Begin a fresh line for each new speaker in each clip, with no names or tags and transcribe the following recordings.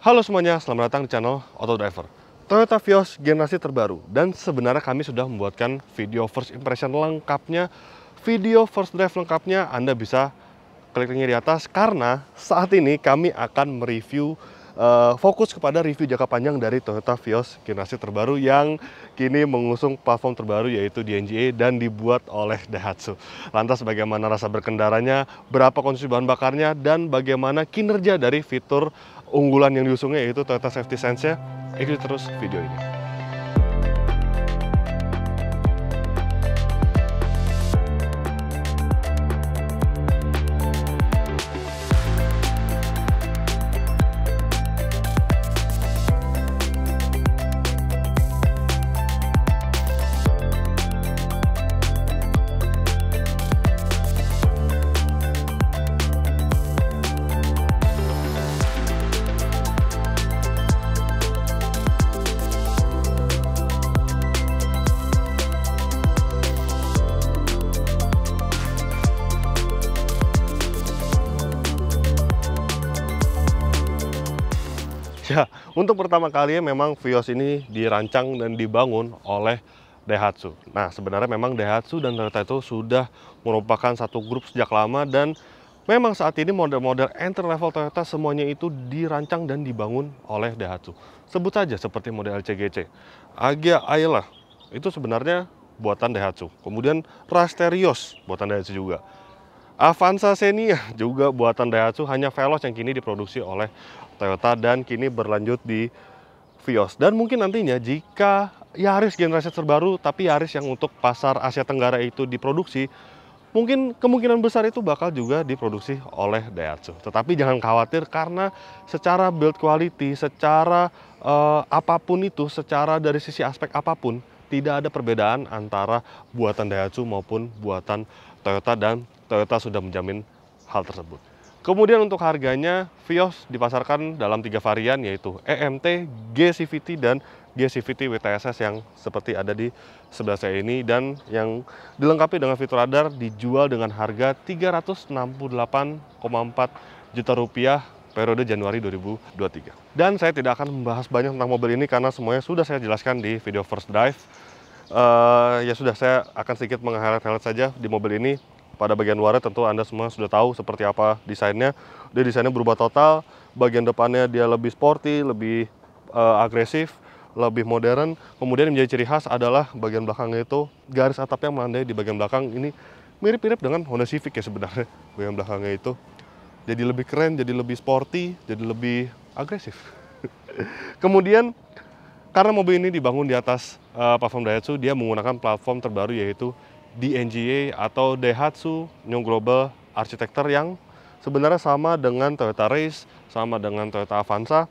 Halo semuanya, selamat datang di channel Autodriver. Toyota Vios generasi terbaru, dan sebenarnya kami sudah membuatkan video first impression lengkapnya, video first drive lengkapnya. Anda bisa klik linknya di atas, karena saat ini kami akan mereview fokus kepada review jangka panjang dari Toyota Vios generasi terbaru yang kini mengusung platform terbaru, yaitu DNGA dan dibuat oleh Daihatsu. Lantas bagaimana rasa berkendaranya, berapa konsumsi bahan bakarnya, dan bagaimana kinerja dari fitur unggulan yang diusungnya, yaitu Toyota Safety Sense-nya. Ikuti terus video ini. Ya, untuk pertama kalinya memang Vios ini dirancang dan dibangun oleh Daihatsu. Nah, sebenarnya memang Daihatsu dan Toyota itu sudah merupakan satu grup sejak lama, dan memang saat ini model-model entry level Toyota semuanya itu dirancang dan dibangun oleh Daihatsu. Sebut saja seperti model LCGC, Agya Ayla, itu sebenarnya buatan Daihatsu. Kemudian Rasterios buatan Daihatsu juga. Avanza Xenia juga buatan Daihatsu, hanya Veloz yang kini diproduksi oleh Toyota dan kini berlanjut di Vios. Dan mungkin nantinya jika Yaris generasi terbaru, tapi Yaris yang untuk pasar Asia Tenggara itu diproduksi, mungkin kemungkinan besar itu bakal juga diproduksi oleh Daihatsu. Tetapi jangan khawatir, karena secara build quality, secara apapun itu, secara dari sisi aspek apapun, tidak ada perbedaan antara buatan Daihatsu maupun buatan Toyota, dan Toyota sudah menjamin hal tersebut. Kemudian untuk harganya, Vios dipasarkan dalam 3 varian, yaitu EMT, G-CVT, dan G-CVT WTSS yang seperti ada di sebelah saya ini, dan yang dilengkapi dengan fitur radar dijual dengan harga Rp368,4 juta periode Januari 2023. Dan saya tidak akan membahas banyak tentang mobil ini karena semuanya sudah saya jelaskan di video first drive. Ya sudah, saya akan sedikit meng-highlight saja di mobil ini. Pada bagian luarnya tentu Anda semua sudah tahu seperti apa desainnya. Dia desainnya berubah total. Bagian depannya dia lebih sporty, lebih agresif, lebih modern. Kemudian yang menjadi ciri khas adalah bagian belakangnya itu garis atap yang melandai di bagian belakang. Ini mirip-mirip dengan Honda Civic ya sebenarnya. Bagian belakangnya itu jadi lebih keren, jadi lebih sporty, jadi lebih agresif. Kemudian karena mobil ini dibangun di atas platform Daihatsu, dia menggunakan platform terbaru, yaitu DNGA atau Daihatsu New Global Architecture, yang sebenarnya sama dengan Toyota Race, sama dengan Toyota Avanza,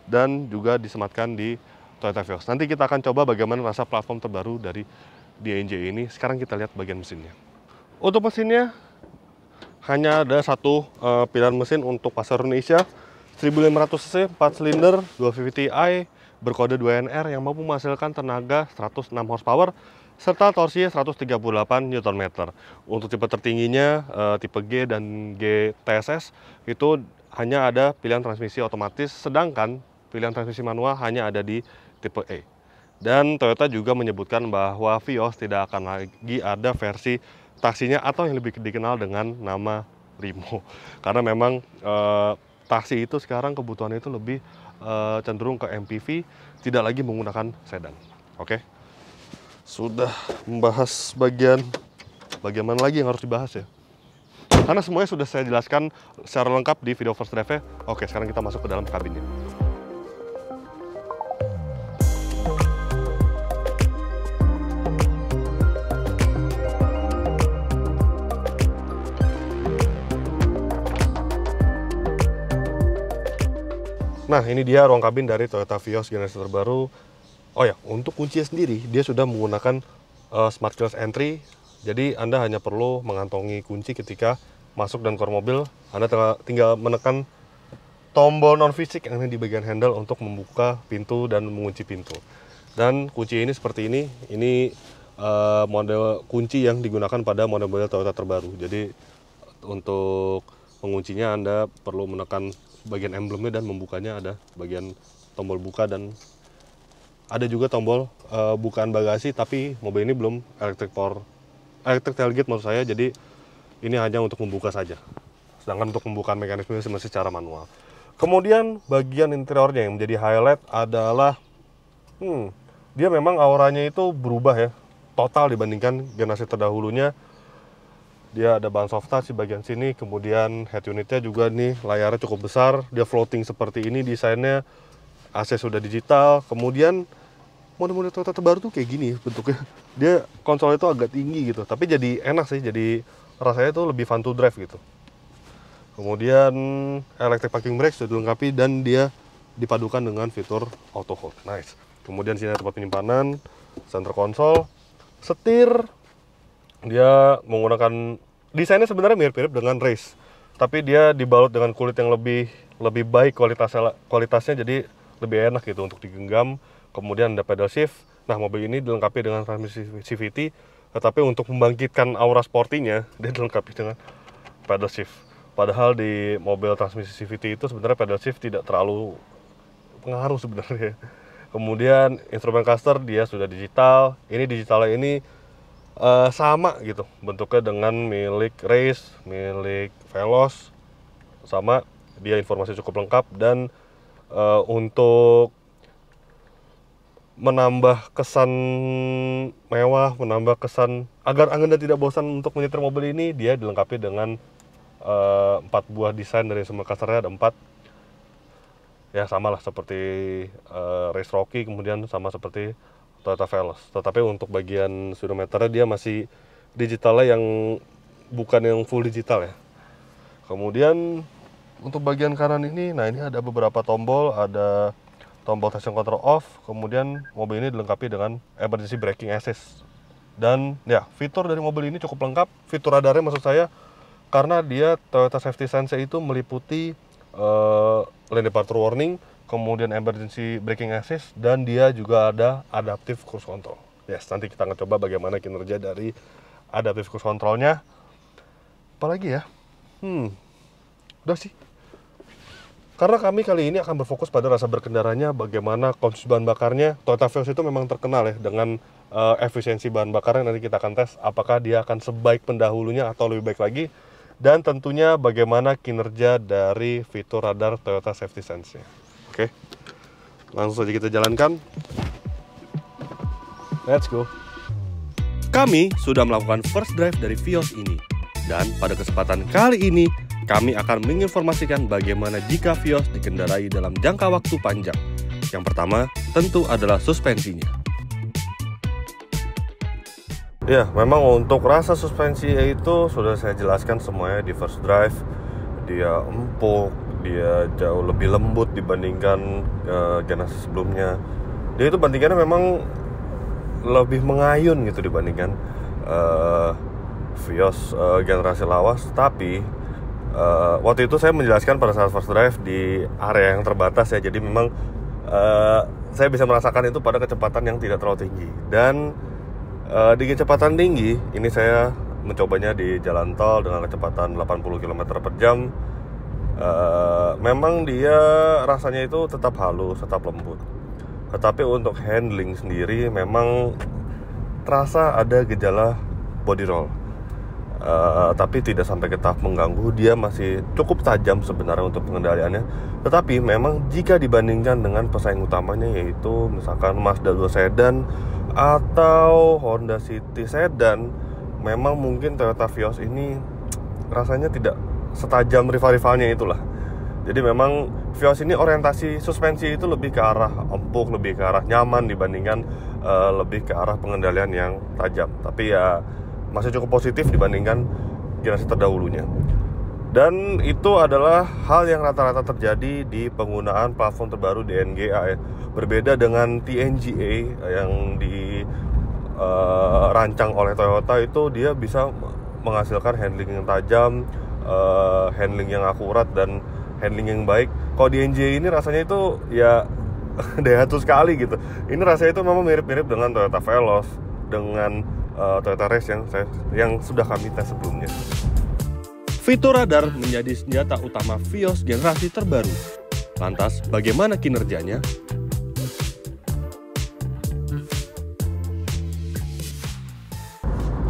dan juga disematkan di Toyota Vios. Nanti kita akan coba bagaimana rasa platform terbaru dari DNGA ini. Sekarang kita lihat bagian mesinnya. Untuk mesinnya hanya ada satu pilihan mesin untuk pasar Indonesia, 1500 cc, 4 silinder, 2 VVT-i, berkode 2NR yang mampu menghasilkan tenaga 106 horsepower, serta torsinya 138 Nm. Untuk tipe tertingginya, tipe G dan G TSS, itu hanya ada pilihan transmisi otomatis, sedangkan pilihan transmisi manual hanya ada di tipe E. Dan Toyota juga menyebutkan bahwa Vios tidak akan lagi ada versi taksinya atau yang lebih dikenal dengan nama Limo. Karena memang taksi itu sekarang kebutuhannya itu lebih cenderung ke MPV, tidak lagi menggunakan sedan. Oke. Sudah membahas bagian mana lagi yang harus dibahas ya? Karena semuanya sudah saya jelaskan secara lengkap di video first drive-nya. Oke, sekarang kita masuk ke dalam kabinnya. Nah, ini dia ruang kabin dari Toyota Vios generasi terbaru. Oh ya, untuk kuncinya sendiri, dia sudah menggunakan Smart Keyless Entry. Jadi Anda hanya perlu mengantongi kunci ketika masuk dan keluar mobil. Anda tinggal menekan tombol non fisik yang ada di bagian handle untuk membuka pintu dan mengunci pintu. Dan kunci ini seperti ini model kunci yang digunakan pada model-model Toyota terbaru. Jadi untuk menguncinya Anda perlu menekan bagian emblemnya, dan membukanya ada bagian tombol buka, dan ada juga tombol bukaan bagasi, tapi mobil ini belum electric tailgate maksud saya, jadi ini hanya untuk membuka saja. Sedangkan untuk membuka mekanisme masih secara manual. Kemudian bagian interiornya yang menjadi highlight adalah dia memang auranya itu berubah ya, total dibandingkan generasi terdahulunya. Dia ada ban soft touch di bagian sini, kemudian head unitnya juga nih layarnya cukup besar, dia floating seperti ini desainnya, AC sudah digital. Kemudian model-model Toyota terbaru tuh kayak gini bentuknya, dia konsol itu agak tinggi gitu, tapi jadi enak sih, jadi rasanya tuh lebih fun to drive gitu. Kemudian electric parking brake sudah dilengkapi dan dia dipadukan dengan fitur auto hold, nice. Kemudian sini ada tempat penyimpanan, center console, setir. Dia menggunakan desainnya sebenarnya mirip-mirip dengan race, tapi dia dibalut dengan kulit yang lebih baik kualitasnya, jadi lebih enak gitu untuk digenggam. Kemudian ada pedal shift. Nah, mobil ini dilengkapi dengan transmisi CVT, tetapi untuk membangkitkan aura sportinya dia dilengkapi dengan pedal shift. Padahal di mobil transmisi CVT itu sebenarnya pedal shift tidak terlalu pengaruh sebenarnya. Kemudian instrumen cluster dia sudah digital. Ini digitalnya ini sama gitu bentuknya dengan milik Race, milik Veloz, sama. Dia informasi cukup lengkap, dan untuk menambah kesan mewah, menambah kesan agar Anda tidak bosan untuk menyetir mobil ini, dia dilengkapi dengan 4 buah desain dari semua clusternya, ada 4. Ya sama lah seperti Race Rocky, kemudian sama seperti Toyota Veloz. Tetapi untuk bagian speedometernya dia masih digitalnya yang bukan yang full digital ya. Kemudian untuk bagian kanan ini, nah ini ada beberapa tombol, ada tombol traction control off, kemudian mobil ini dilengkapi dengan emergency braking assist. Dan ya, fitur dari mobil ini cukup lengkap, fitur radarnya maksud saya, karena dia Toyota Safety Sense itu meliputi lane departure warning, kemudian emergency braking assist, dan dia juga ada adaptive cruise control. Yes, nanti kita akan coba bagaimana kinerja dari adaptive cruise controlnya. Apalagi ya? Udah sih. Karena kami kali ini akan berfokus pada rasa berkendaranya, bagaimana konsumsi bahan bakarnya. Toyota Vios itu memang terkenal ya dengan efisiensi bahan bakarnya. Nanti kita akan tes apakah dia akan sebaik pendahulunya atau lebih baik lagi. Dan tentunya bagaimana kinerja dari fitur radar Toyota Safety Sense-nya. Oke, langsung saja kita jalankan. Let's go. Kami sudah melakukan first drive dari Vios ini. Dan pada kesempatan kali ini, kami akan menginformasikan bagaimana jika Vios dikendarai dalam jangka waktu panjang. Yang pertama, tentu adalah suspensinya. Ya, memang untuk rasa suspensi itu sudah saya jelaskan semuanya di first drive. Dia empuk, dia jauh lebih lembut dibandingkan generasi sebelumnya. Dia itu bandingannya memang lebih mengayun gitu dibandingkan Vios generasi lawas, tapi waktu itu saya menjelaskan pada saat first drive di area yang terbatas ya, jadi memang saya bisa merasakan itu pada kecepatan yang tidak terlalu tinggi. Dan di kecepatan tinggi ini saya mencobanya di jalan tol dengan kecepatan 80 km per jam. Memang dia rasanya itu tetap halus, tetap lembut. Tetapi untuk handling sendiri memang terasa ada gejala body roll. Tapi tidak sampai ke tahap mengganggu, dia masih cukup tajam sebenarnya untuk pengendaliannya. Tetapi memang jika dibandingkan dengan pesaing utamanya, yaitu misalkan Mazda 2 Sedan atau Honda City Sedan, memang mungkin Toyota Vios ini rasanya tidak setajam rival-rivalnya itulah. Jadi memang Vios ini orientasi suspensi itu lebih ke arah empuk, lebih ke arah nyaman dibandingkan lebih ke arah pengendalian yang tajam. Tapi ya masih cukup positif dibandingkan generasi terdahulunya. Dan itu adalah hal yang rata-rata terjadi di penggunaan platform terbaru di NGA ya. Berbeda dengan TNGA yang dirancang oleh Toyota, itu dia bisa menghasilkan handling yang tajam, handling yang akurat, dan handling yang baik. Kalau di NGA ini rasanya itu ya dehatu sekali gitu. Ini rasanya itu memang mirip-mirip dengan Toyota Veloz, dengan Toyota Race yang sudah kami tes sebelumnya. Fitur radar menjadi senjata utama Vios generasi terbaru. Lantas, bagaimana kinerjanya?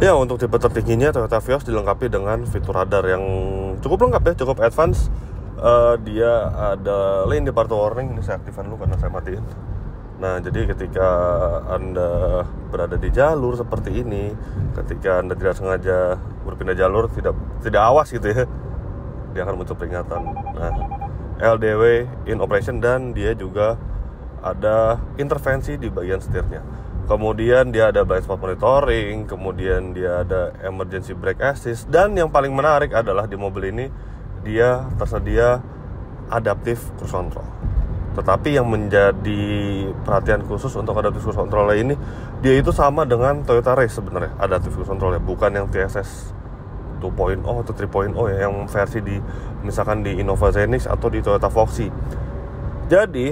Ya, untuk tipe tertingginya Toyota Vios dilengkapi dengan fitur radar yang cukup lengkap ya, cukup advance. Dia ada lane departure warning, ini saya aktifkan dulu karena saya matiin. Nah, jadi ketika Anda berada di jalur seperti ini, ketika Anda tidak sengaja berpindah jalur, tidak awas gitu ya, dia akan muncul peringatan. Nah, LDW in operation, dan dia juga ada intervensi di bagian setirnya. Kemudian dia ada blind spot monitoring, kemudian dia ada emergency brake assist, dan yang paling menarik adalah di mobil ini dia tersedia adaptive cruise control. Tetapi yang menjadi perhatian khusus untuk adaptive cruise control ini, dia itu sama dengan Toyota Race sebenarnya, adaptive cruise control ya, bukan yang TSS 2.0 atau 3.0 ya, yang versi di misalkan di Innova Zenix atau di Toyota Foxy. Jadi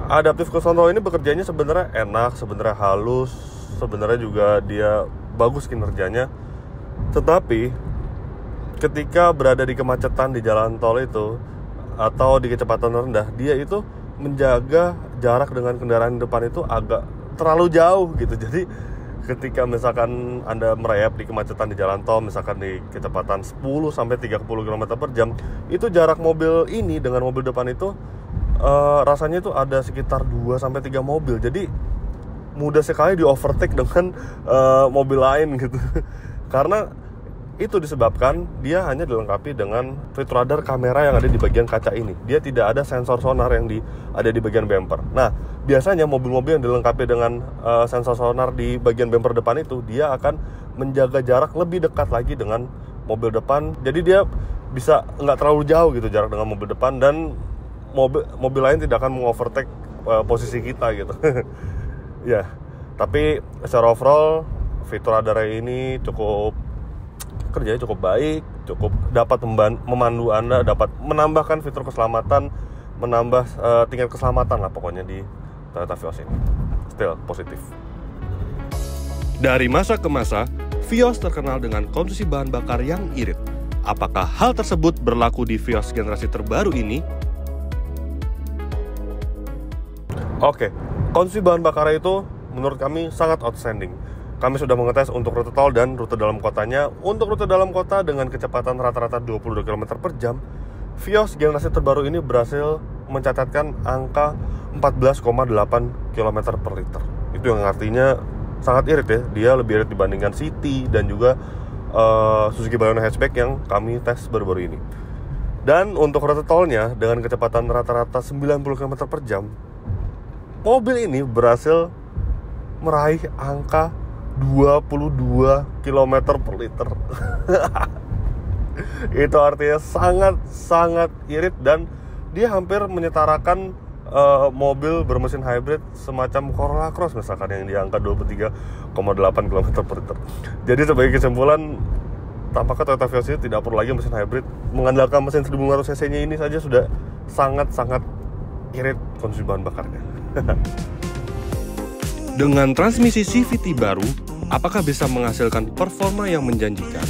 adaptive cruise control ini bekerjanya sebenarnya enak, sebenarnya halus, sebenarnya juga dia bagus kinerjanya. Tetapi ketika berada di kemacetan di jalan tol itu atau di kecepatan rendah, dia itu menjaga jarak dengan kendaraan depan itu agak terlalu jauh gitu. Jadi ketika misalkan Anda merayap di kemacetan di jalan tol, misalkan di kecepatan 10 sampai 30 km per jam, itu jarak mobil ini dengan mobil depan itu rasanya itu ada sekitar 2-3 mobil. Jadi mudah sekali di overtake dengan mobil lain gitu. Karena itu disebabkan dia hanya dilengkapi dengan fitur radar kamera yang ada di bagian kaca ini. Dia tidak ada sensor sonar yang ada di bagian bumper. Nah, biasanya mobil-mobil yang dilengkapi dengan sensor sonar di bagian bumper depan itu, dia akan menjaga jarak lebih dekat lagi dengan mobil depan. Jadi dia bisa nggak terlalu jauh gitu jarak dengan mobil depan, dan mobil lain tidak akan mengovertake posisi kita gitu. Ya, tapi secara overall fitur radar ini kerjanya cukup baik, cukup dapat memandu Anda, dapat menambahkan fitur keselamatan, menambah tingkat keselamatan lah pokoknya di Toyota Vios ini. Still positif. Dari masa ke masa, Vios terkenal dengan konsumsi bahan bakar yang irit. Apakah hal tersebut berlaku di Vios generasi terbaru ini? Oke, konsumsi bahan bakar itu menurut kami sangat outstanding. Kami sudah mengetes untuk rute tol dan rute dalam kotanya. Untuk rute dalam kota dengan kecepatan rata-rata 22 km per jam, Vios generasi terbaru ini berhasil mencatatkan angka 14,8 km per liter. Itu yang artinya sangat irit ya. Dia lebih irit dibandingkan City dan juga Suzuki Baleno hatchback yang kami tes baru-baru ini. Dan untuk rute tolnya dengan kecepatan rata-rata 90 km per jam, mobil ini berhasil meraih angka 22 km per liter. Itu artinya sangat irit, dan dia hampir menyetarakan mobil bermesin hybrid semacam Corolla Cross misalkan yang di angka 23,8 km per liter. Jadi sebagai kesimpulan, tampaknya Toyota Vios ini tidak perlu lagi mesin hybrid. Mengandalkan mesin 1500 cc nya ini saja sudah sangat irit konsumsi bahan bakarnya. Dengan transmisi CVT baru, apakah bisa menghasilkan performa yang menjanjikan?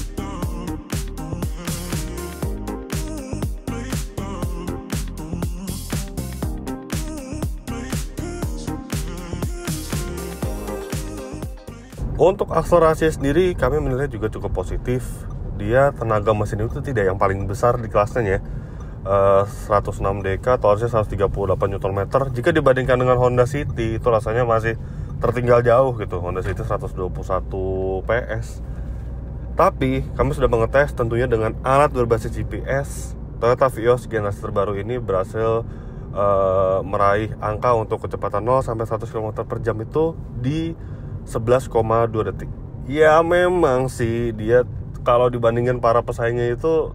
Untuk akselerasi sendiri kami menilai juga cukup positif. Dia tenaga mesin itu tidak yang paling besar di kelasnya ya. 106 dk atau harusnya 138 Nm. Jika dibandingkan dengan Honda City, itu rasanya masih tertinggal jauh gitu. Honda City 121 PS. Tapi kami sudah mengetes tentunya dengan alat berbasis GPS. Toyota Vios generasi terbaru ini berhasil meraih angka untuk kecepatan 0 sampai 100 km per jam itu di 11,2 detik. Ya memang sih dia kalau dibandingkan para pesaingnya itu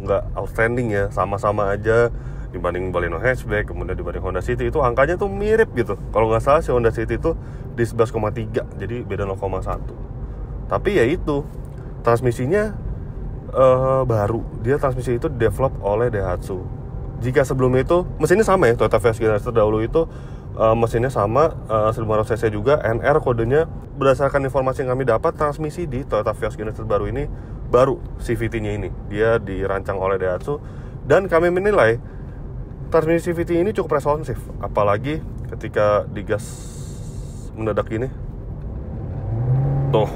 nggak outstanding ya, sama-sama aja dibanding Baleno hatchback, kemudian dibanding Honda City itu angkanya tuh mirip gitu. Kalau nggak salah si Honda City itu di 11,3, jadi beda 0,1. Tapi ya itu transmisinya baru, dia transmisi itu develop oleh Daihatsu. Jika sebelumnya itu mesinnya sama ya, Toyota Vios generasi terdahulu itu mesinnya sama 1500 cc juga, NR kodenya. Berdasarkan informasi yang kami dapat, transmisi di Toyota Vios generasi terbaru ini baru CVT-nya ini. Dia dirancang oleh Daihatsu dan kami menilai transmisi CVT ini cukup responsif, apalagi ketika digas mendadak ini. Tuh,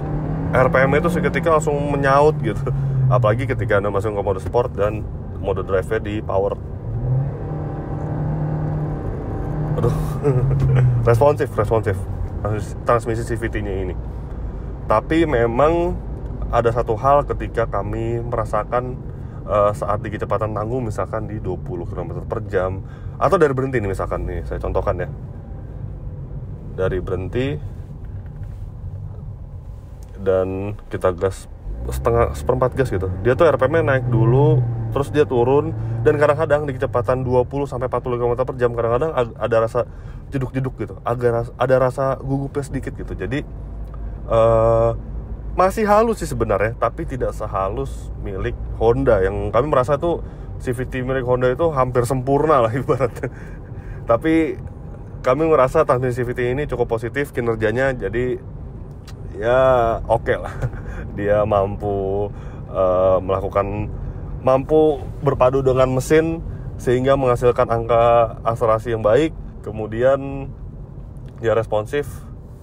RPM itu seketika langsung menyaut gitu. Apalagi ketika Anda masuk ke mode sport dan mode drive-nya di power. Aduh, responsif transmisi CVT-nya ini. Tapi memang ada satu hal ketika kami merasakan saat di kecepatan tanggung, misalkan di 20 km per jam, atau dari berhenti nih, misalkan nih saya contohkan ya, dari berhenti dan kita gas seperempat gas gitu, dia tuh RPM-nya naik dulu, terus dia turun, dan kadang-kadang di kecepatan 20 sampai 40 km per jam kadang-kadang ada rasa jeduk-jeduk gitu, ada rasa gugupnya sedikit gitu. Jadi masih halus sih sebenarnya, tapi tidak sehalus milik Honda. Yang kami merasa tuh CVT milik Honda itu hampir sempurna lah ibaratnya. Tapi kami merasa transmisi CVT ini cukup positif kinerjanya, jadi ya oke lah. Dia mampu berpadu dengan mesin sehingga menghasilkan angka akselerasi yang baik. Kemudian ya responsif,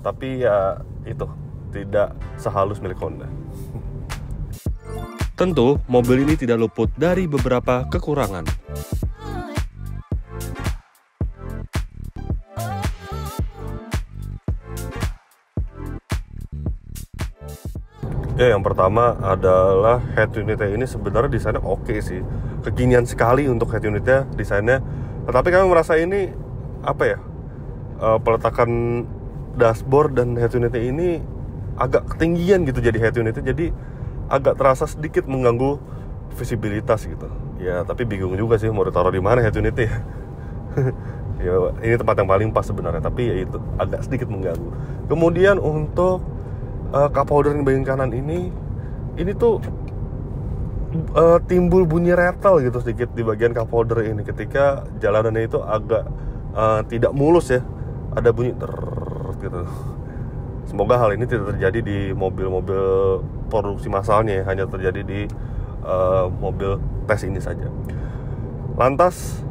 tapi ya itu tidak sehalus milik Honda. Tentu, mobil ini tidak luput dari beberapa kekurangan. Ya, yang pertama adalah head unitnya ini sebenarnya desainnya oke sih. Kekinian sekali untuk head unitnya, desainnya. Tetapi kami merasa ini peletakan dashboard dan head unitnya ini agak ketinggian gitu, jadi head unitnya jadi agak terasa sedikit mengganggu visibilitas gitu. Ya, tapi bingung juga sih mau ditaruh di mana head unitnya. Ya, ini tempat yang paling pas sebenarnya, tapi ya itu agak sedikit mengganggu. Kemudian untuk cup holder di bagian kanan ini tuh timbul bunyi rattle gitu sedikit di bagian cup holder ini ketika jalanannya itu agak tidak mulus ya, ada bunyi gitu. Semoga hal ini tidak terjadi di mobil-mobil produksi massalnya ya, hanya terjadi di mobil tes ini saja. Lantas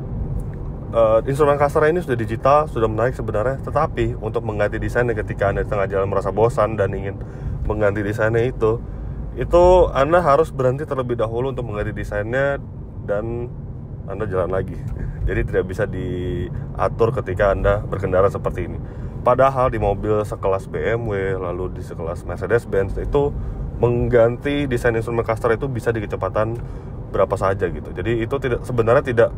instrumen cluster ini sudah digital, sudah menarik sebenarnya, tetapi untuk mengganti desainnya ketika Anda di tengah jalan merasa bosan dan ingin mengganti desainnya itu Anda harus berhenti terlebih dahulu untuk mengganti desainnya dan Anda jalan lagi. Jadi tidak bisa diatur ketika Anda berkendara seperti ini. Padahal di mobil sekelas BMW, lalu di sekelas Mercedes-Benz itu mengganti desain instrumen cluster itu bisa di kecepatan berapa saja gitu. Jadi itu sebenarnya tidak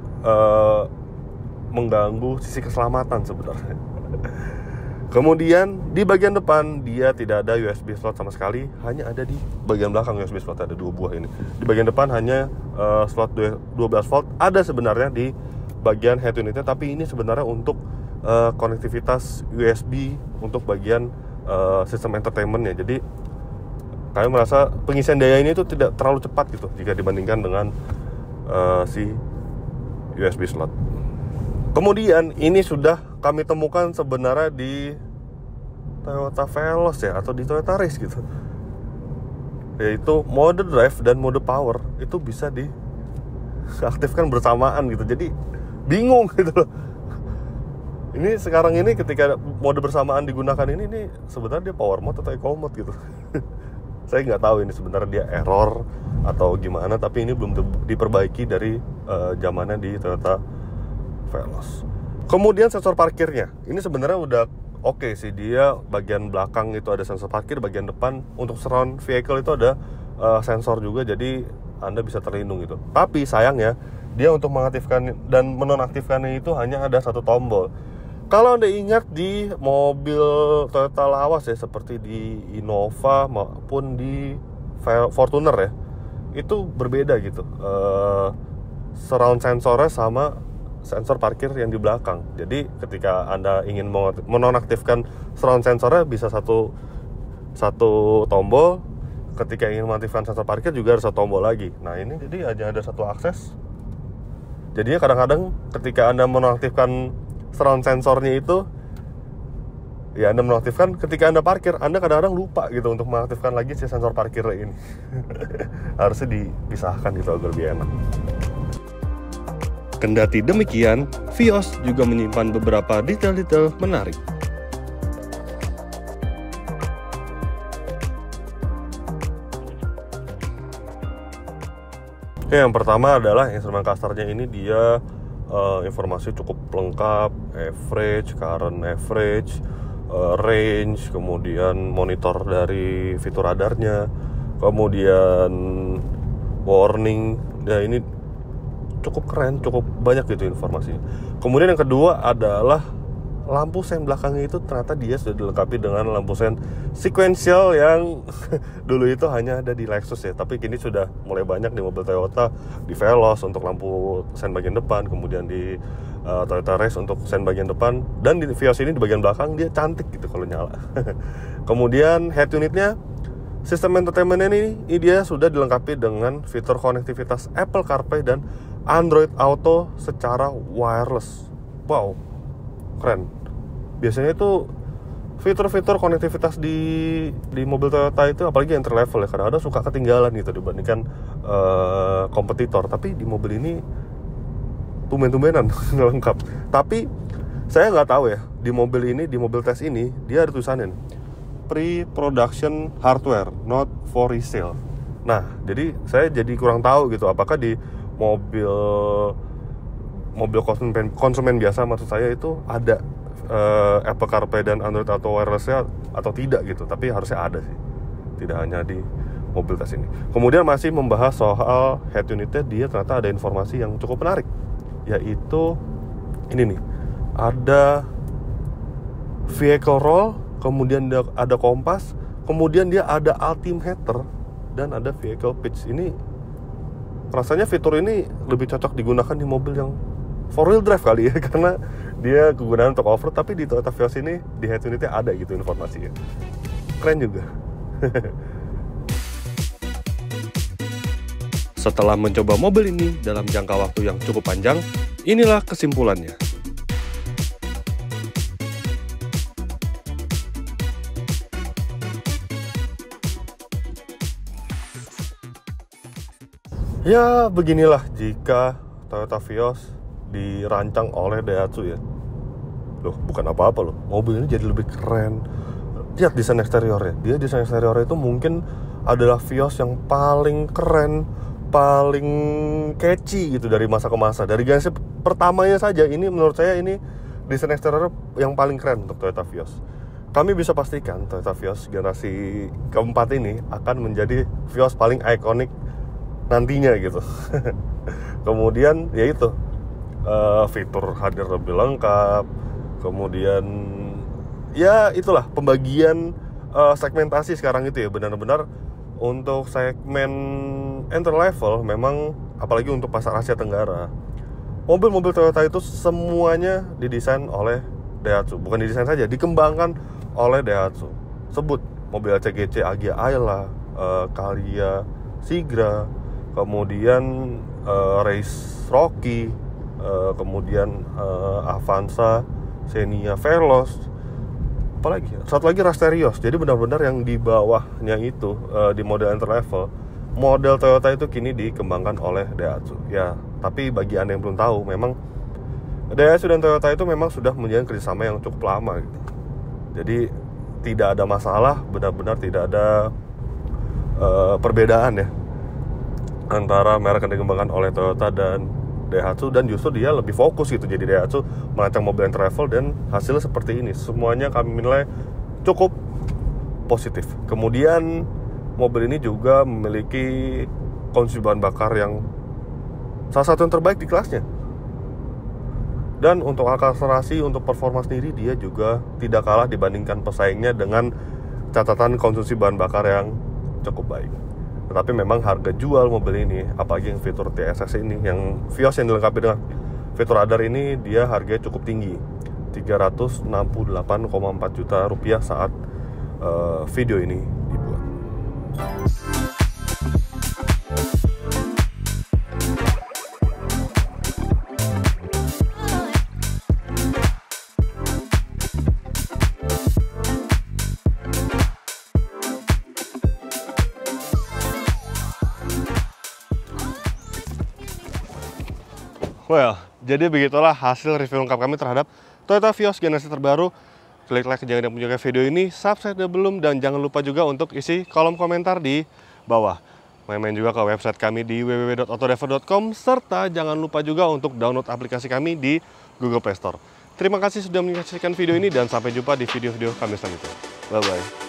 mengganggu sisi keselamatan sebenarnya. Kemudian di bagian depan dia tidak ada USB slot sama sekali, hanya ada di bagian belakang USB slot, ada 2 buah ini. Di bagian depan hanya slot 12 volt ada sebenarnya di bagian head unitnya, tapi ini sebenarnya untuk konektivitas USB untuk bagian sistem entertainmentnya. Jadi kami merasa pengisian daya ini itu tidak terlalu cepat gitu jika dibandingkan dengan si USB slot. Kemudian ini sudah kami temukan sebenarnya di Toyota Veloz ya, atau di Toyota Race gitu, yaitu mode drive dan mode power itu bisa diaktifkan bersamaan gitu. Jadi bingung gitu loh. Ini sekarang ini ketika mode bersamaan digunakan ini sebenarnya dia power mode atau eco mode gitu. Saya nggak tahu ini sebenarnya dia error atau gimana, tapi ini belum diperbaiki dari zamannya di Toyota Veloz. Kemudian sensor parkirnya ini sebenarnya udah oke sih. Dia bagian belakang itu ada sensor parkir, bagian depan untuk surround vehicle itu ada sensor juga, jadi Anda bisa terlindung gitu. Tapi sayangnya dia untuk mengaktifkan dan menonaktifkannya itu hanya ada satu tombol. Kalau Anda ingat di mobil Toyota Lawas ya, seperti di Innova maupun di Fortuner ya, itu berbeda gitu surround sensornya sama sensor parkir yang di belakang. Jadi ketika Anda ingin menonaktifkan surround sensornya bisa satu tombol, ketika ingin mengaktifkan sensor parkir juga ada satu tombol lagi. Nah ini jadi hanya ada satu akses. Jadinya kadang-kadang ketika Anda menonaktifkan surround sensornya itu ya Anda menonaktifkan ketika Anda parkir, Anda kadang-kadang lupa gitu untuk mengaktifkan lagi si sensor parkir ini. Harusnya dipisahkan gitu agar lebih enak. Kendati demikian, Vios juga menyimpan beberapa detail-detail menarik. Yang pertama adalah instrumen kasarnya ini dia informasi cukup lengkap, average, current average, range, kemudian monitor dari fitur radarnya, kemudian warning. Ya ini cukup keren, cukup banyak gitu informasinya. Kemudian yang kedua adalah lampu sen belakangnya itu ternyata dia sudah dilengkapi dengan lampu sen sequential yang dulu itu hanya ada di Lexus ya, tapi kini sudah mulai banyak di mobil Toyota, di Veloz untuk lampu sen bagian depan, kemudian di Toyota Race untuk sen bagian depan, dan di Vios ini di bagian belakang dia cantik gitu kalau nyala. Kemudian head unitnya, sistem entertainment ini dia sudah dilengkapi dengan fitur konektivitas Apple CarPlay dan Android Auto secara wireless. Wow, keren. Biasanya itu fitur-fitur konektivitas di mobil Toyota itu, apalagi entry level ya, kadang-kadang suka ketinggalan gitu dibandingkan kompetitor. Tapi di mobil ini tumben-tumbenan lengkap. Tapi saya nggak tahu ya, di mobil ini, di mobil tes ini dia ada tulisannya pre-production hardware, not for resale. Nah, jadi saya jadi kurang tahu gitu, apakah di mobil konsumen biasa maksud saya itu ada Apple CarPlay dan Android Auto wireless-nya atau tidak gitu. Tapi harusnya ada sih, tidak hanya di mobil tes ini. Kemudian masih membahas soal head unitnya, dia ternyata ada informasi yang cukup menarik, yaitu ini nih, ada vehicle roll, kemudian ada kompas, kemudian dia ada altimeter, dan ada vehicle pitch. Ini rasanya fitur ini lebih cocok digunakan di mobil yang 4-wheel drive kali ya, karena dia kegunaan untuk off-road. Tapi di Toyota Vios ini di head unitnya ada gitu informasinya. Keren juga. Setelah mencoba mobil ini dalam jangka waktu yang cukup panjang, inilah kesimpulannya. Ya beginilah jika Toyota Vios dirancang oleh Daihatsu ya. Loh, bukan apa-apa loh, mobil ini jadi lebih keren. Lihat desain eksteriornya. Dia desain eksteriornya itu mungkin adalah Vios yang paling keren, paling catchy gitu dari masa ke masa. Dari generasi pertamanya saja, ini menurut saya ini desain eksterior yang paling keren untuk Toyota Vios. Kami bisa pastikan Toyota Vios generasi keempat ini akan menjadi Vios paling ikonik nantinya gitu. Kemudian ya itu fitur hadir lebih lengkap. Kemudian ya itulah pembagian segmentasi sekarang itu ya, benar-benar untuk segmen entry level. Memang apalagi untuk pasar Asia Tenggara, mobil-mobil Toyota itu semuanya didesain oleh Daihatsu. Bukan didesain saja, dikembangkan oleh Daihatsu. Sebut mobil CGC, Agya Ayla, Calya, Sigra, kemudian Race Rocky, kemudian Avanza, Xenia Veloz, apalagi satu lagi Rasterios. Jadi benar-benar yang di bawahnya itu di model entry level, model Toyota itu kini dikembangkan oleh Daihatsu. Ya, tapi bagi Anda yang belum tahu, memang Daihatsu dan Toyota itu memang sudah menjalin kerjasama yang cukup lama gitu. Jadi tidak ada masalah, benar-benar tidak ada perbedaan ya antara merek yang dikembangkan oleh Toyota dan Daihatsu, dan justru dia lebih fokus gitu. Jadi Daihatsu merancang mobil entry level dan hasilnya seperti ini. Semuanya kami nilai cukup positif. Kemudian mobil ini juga memiliki konsumsi bahan bakar yang salah satu yang terbaik di kelasnya. Dan untuk akselerasi, untuk performa sendiri, dia juga tidak kalah dibandingkan pesaingnya dengan catatan konsumsi bahan bakar yang cukup baik. Tetapi memang harga jual mobil ini, apalagi yang fitur TSS ini, yang Vios yang dilengkapi dengan fitur radar ini, dia harganya cukup tinggi, 368,4 juta rupiah saat video ini dibuat. Well, jadi begitulah hasil review lengkap kami terhadap Toyota Vios generasi terbaru. Klik like jangan lupa menyukai video ini, subscribe kalau belum, dan jangan lupa juga untuk isi kolom komentar di bawah. Main-main juga ke website kami di www.autodriver.com, serta jangan lupa juga untuk download aplikasi kami di Google Play Store. Terima kasih sudah menyaksikan video ini dan sampai jumpa di video-video kami selanjutnya. Bye-bye.